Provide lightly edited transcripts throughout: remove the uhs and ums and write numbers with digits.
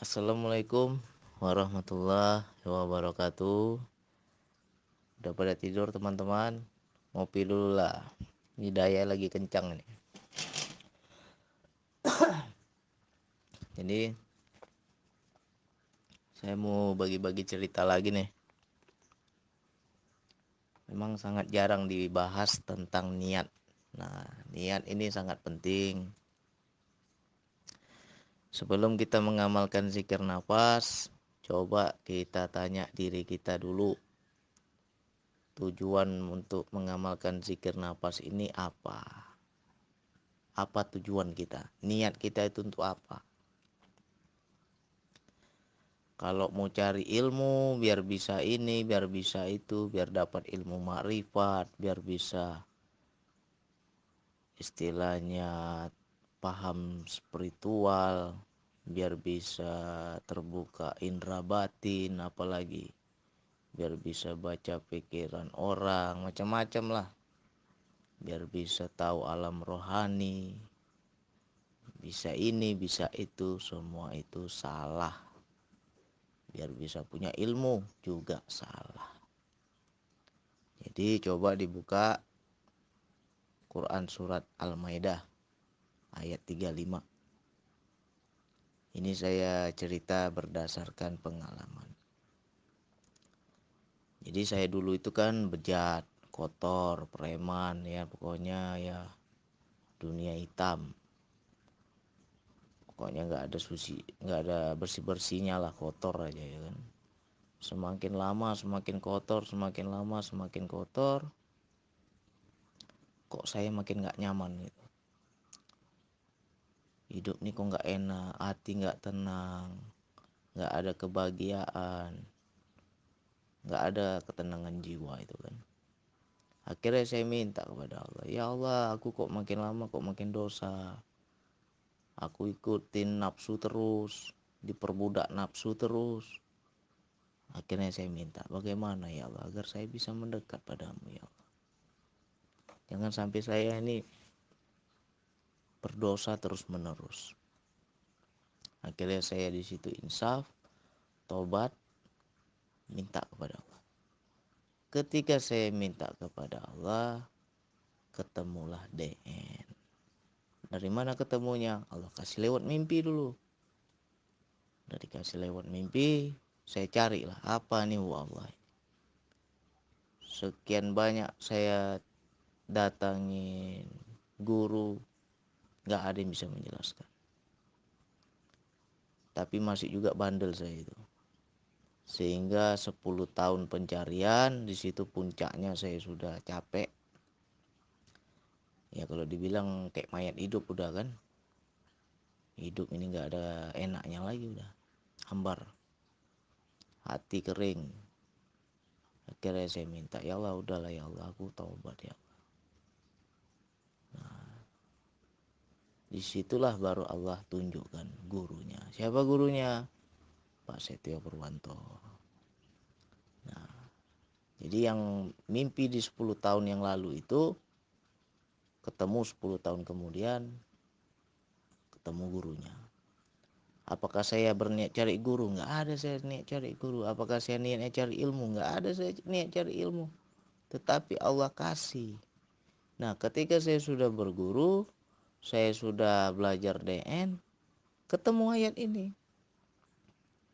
Assalamualaikum warahmatullahi wabarakatuh. Udah pada tidur teman-teman? Ngopi dulu lah. Ini daya lagi kencang nih. Jadi saya mau bagi-bagi cerita lagi nih. Memang sangat jarang dibahas tentang niat. Nah, niat ini sangat penting. Sebelum kita mengamalkan zikir nafas, coba kita tanya diri kita dulu. Tujuan untuk mengamalkan zikir nafas ini apa? Apa tujuan kita? Niat kita itu untuk apa? Kalau mau cari ilmu, biar bisa ini, biar bisa itu, biar dapat ilmu makrifat, biar bisa istilahnya paham spiritual, biar bisa terbuka indera batin, apalagi biar bisa baca pikiran orang, macam-macam lah. Biar bisa tahu alam rohani, bisa ini, bisa itu, semua itu salah. Biar bisa punya ilmu juga salah. Jadi coba dibuka Quran surat Al-Maidah ayat 35. Ini saya cerita berdasarkan pengalaman. Jadi saya dulu itu kan bejat, kotor, preman, ya pokoknya ya dunia hitam. Pokoknya nggak ada suci, nggak ada bersih-bersihnya lah, kotor aja ya kan. Semakin lama semakin kotor, semakin lama semakin kotor. Kok saya makin nggak nyaman gitu. Hidup nih kok nggak enak, hati nggak tenang, nggak ada kebahagiaan, nggak ada ketenangan jiwa itu kan. Akhirnya saya minta kepada Allah, ya Allah, aku kok makin lama kok makin dosa. Aku ikutin nafsu terus, diperbudak nafsu terus. Akhirnya saya minta, bagaimana ya Allah agar saya bisa mendekat padamu ya Allah. Jangan sampai saya ini berdosa terus menerus. Akhirnya saya di situ insaf, tobat, minta kepada Allah. Ketika saya minta kepada Allah, ketemulah DN. Dari mana ketemunya? Allah kasih lewat mimpi dulu. Dari kasih lewat mimpi, saya carilah apa nih Allah. Sekian banyak saya datangin guru, nggak ada yang bisa menjelaskan. Tapi masih juga bandel saya itu. Sehingga 10 tahun pencarian, di situ puncaknya saya sudah capek. Ya kalau dibilang kayak mayat hidup udah kan. Hidup ini nggak ada enaknya lagi udah. Hambar. Hati kering. Akhirnya saya minta, ya Allah udahlah ya Allah, aku taubat ya Allah. Nah, disitulah baru Allah tunjukkan gurunya. Siapa gurunya? Pak Setio Purwanto. Nah, jadi yang mimpi di 10 tahun yang lalu itu ketemu 10 tahun kemudian, ketemu gurunya. Apakah saya berniat cari guru? Nggak ada saya niat cari guru. Apakah saya niatnya cari ilmu? Nggak ada saya niat cari ilmu. Tetapi Allah kasih. Nah, ketika saya sudah berguru, saya sudah belajar DN, ketemu ayat ini.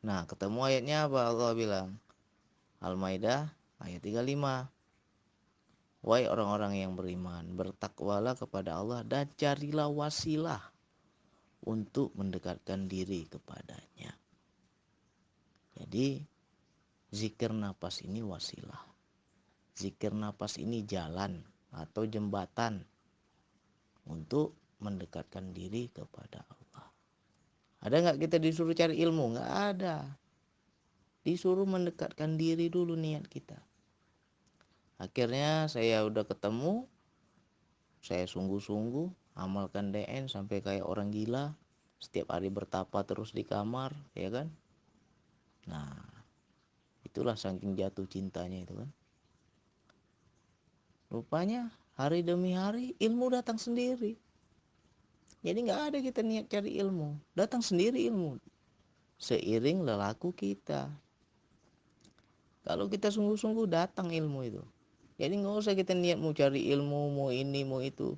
Nah, ketemu ayatnya apa? Allah bilang, Al-Maidah ayat 35. Wahai orang-orang yang beriman, bertakwalah kepada Allah dan carilah wasilah untuk mendekatkan diri kepadanya. Jadi, zikir napas ini wasilah. Zikir napas ini jalan atau jembatan untuk mendekatkan diri kepada Allah. Ada nggak kita disuruh cari ilmu? Nggak ada. Disuruh mendekatkan diri dulu niat kita. Akhirnya saya udah ketemu, saya sungguh-sungguh amalkan DN sampai kayak orang gila. Setiap hari bertapa terus di kamar, ya kan? Nah, itulah saking jatuh cintanya itu kan. Rupanya hari demi hari ilmu datang sendiri. Jadi nggak ada kita niat cari ilmu, datang sendiri ilmu. seiring lelaku kita. Kalau kita sungguh-sungguh datang ilmu itu. Jadi nggak usah kita niat mau cari ilmu, mau ini, mau itu.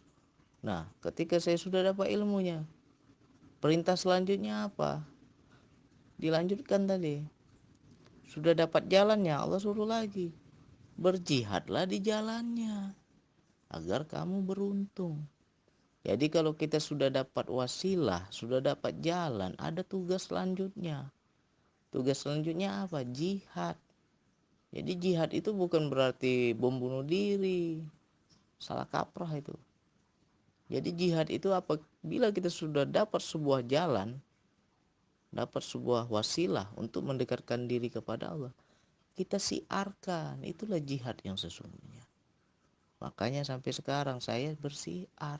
Nah, ketika saya sudah dapat ilmunya, perintah selanjutnya apa? Dilanjutkan tadi. Sudah dapat jalannya, Allah suruh lagi. Berjihadlah di jalannya agar kamu beruntung. Jadi kalau kita sudah dapat wasilah, sudah dapat jalan, ada tugas selanjutnya. Tugas selanjutnya apa? Jihad. Jadi jihad itu bukan berarti bom bunuh diri. Salah kaprah itu. Jadi jihad itu apabila kita sudah dapat sebuah jalan, dapat sebuah wasilah untuk mendekatkan diri kepada Allah, kita siarkan. Itulah jihad yang sesungguhnya. Makanya sampai sekarang saya bersiar.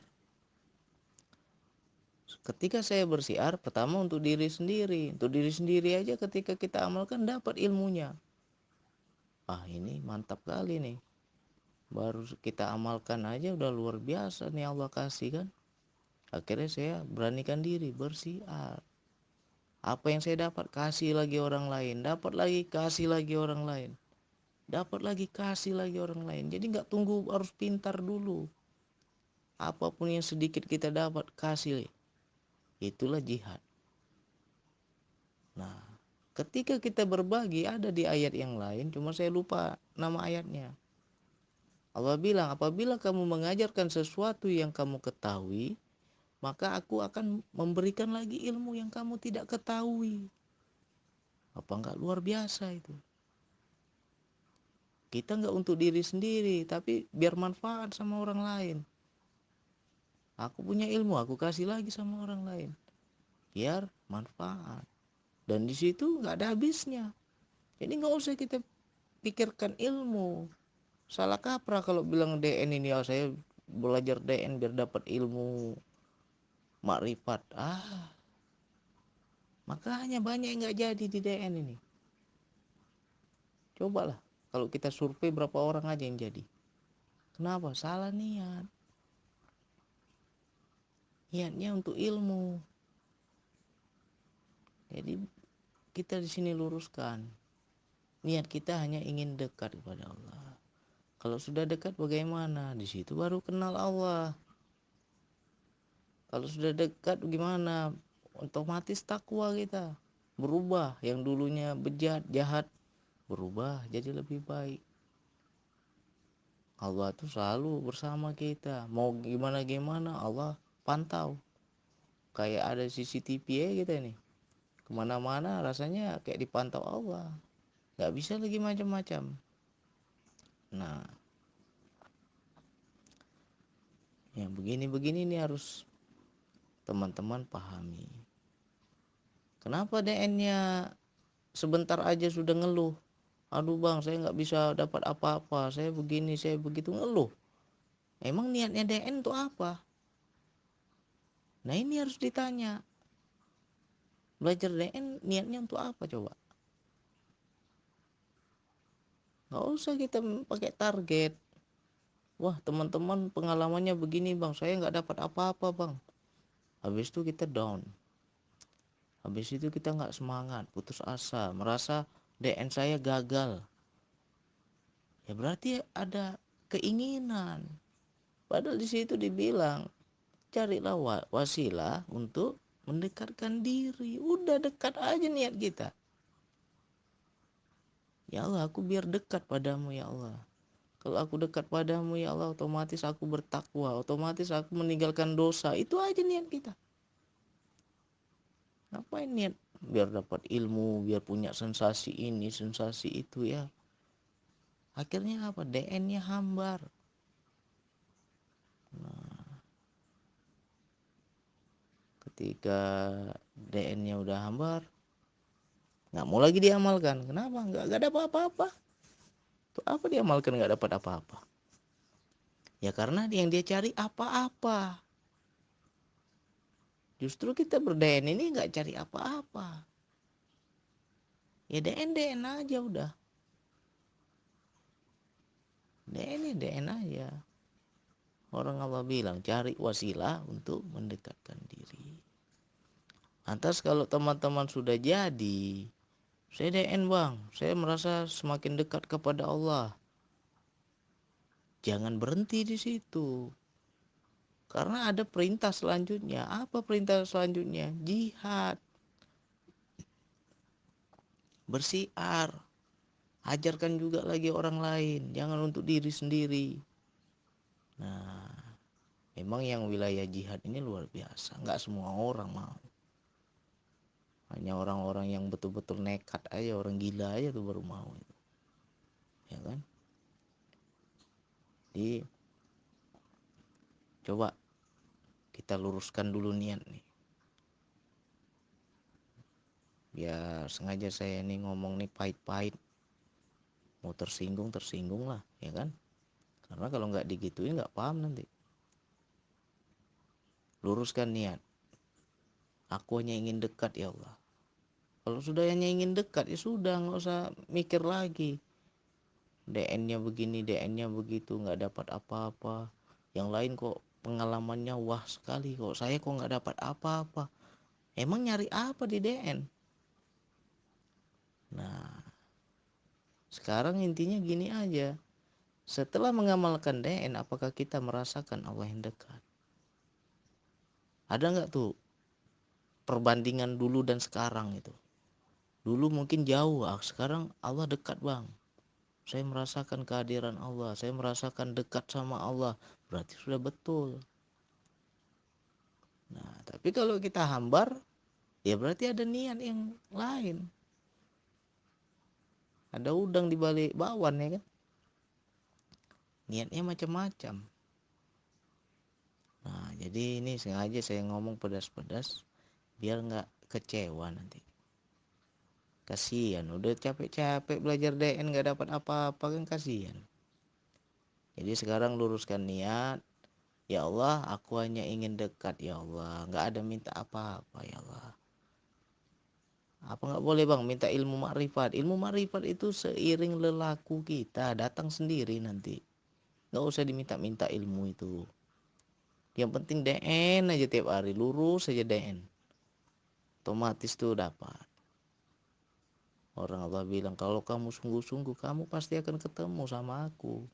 Ketika saya bersiar, pertama untuk diri sendiri. Untuk diri sendiri aja ketika kita amalkan dapat ilmunya. Ini mantap kali nih. Baru kita amalkan aja udah luar biasa nih Allah kasih kan. Akhirnya saya beranikan diri bersiar. Apa yang saya dapat kasih lagi orang lain. Dapat lagi kasih lagi orang lain. Dapat lagi kasih lagi orang lain. Jadi gak tunggu harus pintar dulu. Apapun yang sedikit kita dapat kasih. Itulah jihad. Nah, ketika kita berbagi ada di ayat yang lain, cuma saya lupa nama ayatnya. Allah bilang, apabila kamu mengajarkan sesuatu yang kamu ketahui, maka aku akan memberikan lagi ilmu yang kamu tidak ketahui. Apa enggak luar biasa itu? Kita enggak untuk diri sendiri, tapi biar manfaat sama orang lain. Aku punya ilmu, aku kasih lagi sama orang lain. Biar manfaat. Dan di situ nggak ada habisnya. Jadi nggak usah kita pikirkan ilmu. Salah kaprah kalau bilang DN ini, saya belajar DN biar dapat ilmu makrifat. Makanya banyak yang nggak jadi di DN ini. Cobalah kalau kita survei berapa orang aja yang jadi. Kenapa? Salah niat. Niatnya untuk ilmu. Jadi kita di sini luruskan. Niat kita hanya ingin dekat kepada Allah. Kalau sudah dekat bagaimana? Di situ baru kenal Allah. Kalau sudah dekat bagaimana? Otomatis takwa kita berubah. Yang dulunya bejat, jahat, berubah jadi lebih baik. Allah tuh selalu bersama kita. Mau gimana Allah pantau. Kayak ada CCTV ya kita nih. Kemana-mana rasanya kayak dipantau Allah. Gak bisa lagi macam-macam. Nah, yang begini-begini nih harus teman-teman pahami. Kenapa DN-nya sebentar aja sudah ngeluh? Aduh bang, saya nggak bisa dapat apa-apa, saya begini, saya begitu, ngeluh. Emang niatnya DN untuk apa? Nah ini harus ditanya. Belajar DN niatnya untuk apa coba? Nggak usah kita pakai target. Wah teman-teman pengalamannya begini bang, saya nggak dapat apa-apa bang. Habis itu kita down. Habis itu kita nggak semangat, putus asa, merasa DN saya gagal. Ya berarti ada keinginan. Padahal di situ dibilang carilah wasilah untuk mendekatkan diri. Udah dekat aja niat kita. Ya Allah, aku biar dekat padamu ya Allah. Kalau aku dekat padamu ya Allah, otomatis aku bertakwa, otomatis aku meninggalkan dosa. Itu aja niat kita. Ngapain niat biar dapat ilmu, biar punya sensasi ini, sensasi itu ya. Akhirnya apa? DN-nya hambar. Nah, ketika DN-nya udah hambar, nggak mau lagi diamalkan. Kenapa? Nggak ada apa-apa. Tuh apa diamalkan nggak dapat apa-apa? Ya karena yang dia cari apa-apa. Justru kita ber-DN ini nggak cari apa-apa. Ya DN aja udah. DN aja. Orang Allah bilang cari wasilah untuk mendekatkan diri. Lantas kalau teman-teman sudah jadi, saya DN bang, saya merasa semakin dekat kepada Allah. Jangan berhenti di situ. Karena ada perintah selanjutnya. Apa perintah selanjutnya? Jihad. Bersiar. Ajarkan juga lagi orang lain. Jangan untuk diri sendiri. Nah, memang yang wilayah jihad ini luar biasa. Nggak semua orang mau. Hanya orang-orang yang betul-betul nekat aja, orang gila aja tuh baru mau. Ya kan? Jadi coba kita luruskan dulu niat nih. Ya sengaja saya nih ngomong nih pahit-pahit. Mau tersinggung lah, ya kan? Karena kalau nggak digituin nggak paham nanti. Luruskan niat. Aku hanya ingin dekat ya Allah. Kalau sudah hanya ingin dekat ya sudah, nggak usah mikir lagi. DN-nya begini, DN-nya begitu, nggak dapat apa-apa. Yang lain kok pengalamannya wah sekali, kok saya kok nggak dapat apa-apa. Emang nyari apa di DN? Nah, sekarang intinya gini aja. Setelah mengamalkan DN, apakah kita merasakan Allah yang dekat? Ada nggak tuh perbandingan dulu dan sekarang itu? Dulu mungkin jauh, sekarang Allah dekat bang. Saya merasakan kehadiran Allah, saya merasakan dekat sama Allah. Berarti sudah betul. Nah, tapi kalau kita hambar, ya berarti ada niat yang lain. Ada udang di balik bakwan ya kan? Niatnya macam-macam. Nah, jadi ini sengaja saya ngomong pedas-pedas biar nggak kecewa nanti. Kasihan, udah capek-capek belajar DN nggak dapat apa-apa kan kasihan. Jadi sekarang luruskan niat. Ya Allah, aku hanya ingin dekat ya Allah. Nggak ada minta apa-apa ya Allah. Apa nggak boleh bang minta ilmu makrifat? Ilmu makrifat itu seiring lelaku kita datang sendiri nanti. Nggak usah diminta-minta ilmu itu. Yang penting DN aja tiap hari, lurus aja DN. Otomatis tuh dapat. Orang Allah bilang kalau kamu sungguh-sungguh kamu pasti akan ketemu sama aku.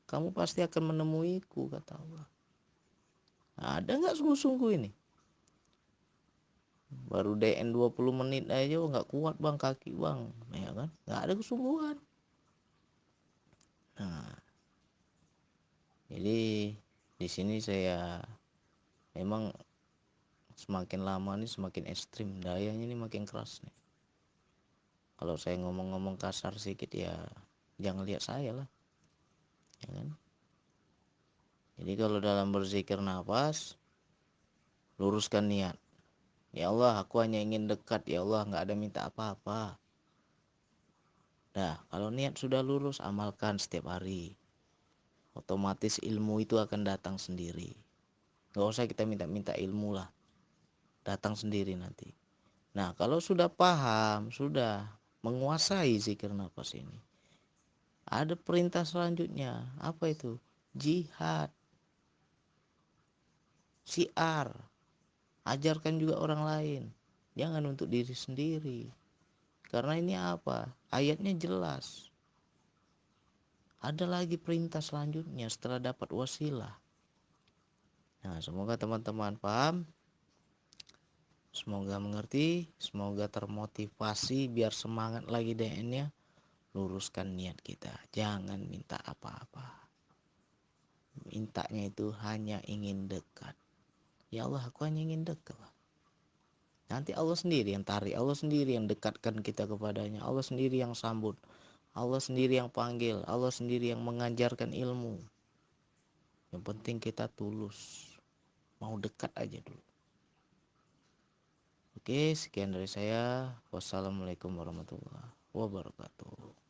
Kamu pasti akan menemuiku kata Allah. Nah, ada nggak sungguh-sungguh ini? Baru DN 20 menit aja nggak kuat bang kaki bang, ya kan? Nggak ada kesungguhan. Nah, jadi di sini saya memang semakin lama nih semakin ekstrim, dayanya ini makin keras nih. Kalau saya ngomong-ngomong kasar sedikit ya jangan lihat saya lah, ya kan? Jadi kalau dalam berzikir nafas, luruskan niat. Ya Allah, aku hanya ingin dekat. Ya Allah, nggak ada minta apa-apa. Nah, kalau niat sudah lurus, amalkan setiap hari. Otomatis ilmu itu akan datang sendiri. Nggak usah kita minta-minta ilmu lah. Datang sendiri nanti. Nah, kalau sudah paham, sudah menguasai zikir nafas ini, ada perintah selanjutnya. Apa itu? Jihad. Syiar. Ajarkan juga orang lain. Jangan untuk diri sendiri. Karena ini apa? Ayatnya jelas. Ada lagi perintah selanjutnya setelah dapat wasilah. Nah, semoga teman-teman paham. Semoga mengerti. Semoga termotivasi biar semangat lagi DN-nya. Luruskan niat kita. Jangan minta apa-apa. Mintanya itu hanya ingin dekat. Ya Allah, aku hanya ingin dekat. Nanti Allah sendiri yang tarik, Allah sendiri yang dekatkan kita kepadanya, Allah sendiri yang sambut, Allah sendiri yang panggil, Allah sendiri yang mengajarkan ilmu. Yang penting kita tulus, mau dekat aja dulu. Oke, sekian dari saya. Wassalamualaikum warahmatullahi wabarakatuh.